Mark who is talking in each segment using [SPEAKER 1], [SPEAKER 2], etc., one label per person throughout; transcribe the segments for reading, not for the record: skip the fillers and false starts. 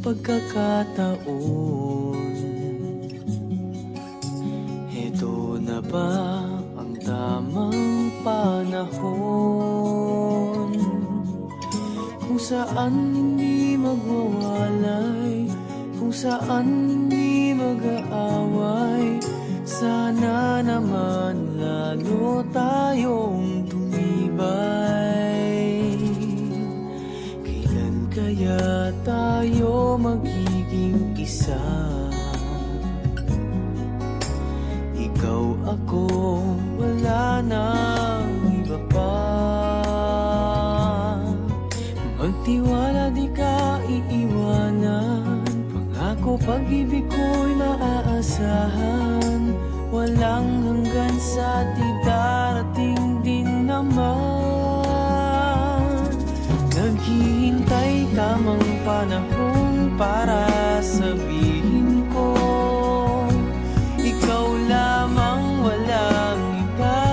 [SPEAKER 1] pagkakataon. Heto na ba ang tamang panahon kung saan hindi magwawalay, kung saan hindi mag-aaway? Sana naman lalo tayong tumibay. Kailan kaya tayo magiging isa? Ikaw, ako, wala nang iba pa. Magtiwala, di ka iiwanan. Pangako, pag-ibig ko'y maaasahan. Walang hanggan sa di darating din naman. Naghihintay tamang panahon para sabihin ko, ikaw lamang, walang iba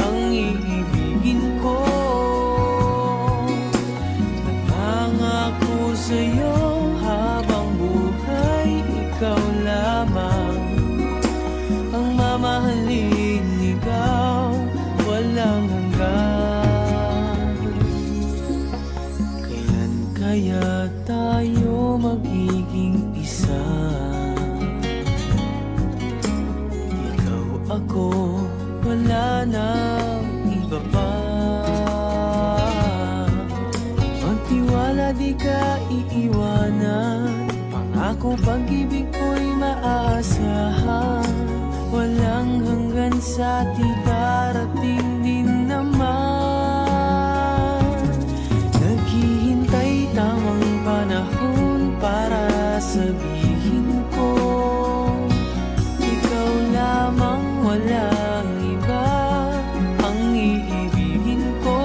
[SPEAKER 1] ang iibigin ko. Nangangako sa'yo habang buhay, ikaw lamang ang mamahalin, ikaw walang hanggan. Kailan kaya tayo magiging isa? Ikaw, ako, wala nang iba pa. Magtiwala, di ka iiwanan. Pangako, pag-ibig ko'y maaasahan. Walang hanggan sa di darating din naman. Naghihintay tamang panahon para sabihin ko, ikaw lamang, walang iba ang iibigin ko.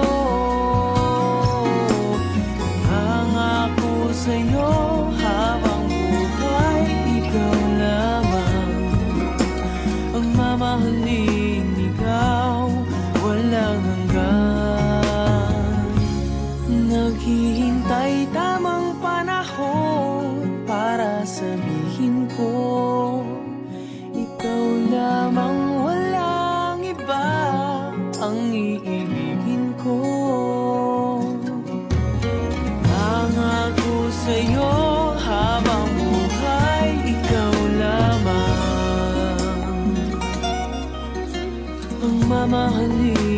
[SPEAKER 1] Nangangako sa'yo habang buhay, ikaw lamang ang mamahalin, ikaw walang hanggan. Naghihintay tamang panahon para sabihin ko, ikaw lamang, walang iba ang iibigin ko. Nangako sa'yo habang buhay, ikaw lamang ang mamahalin.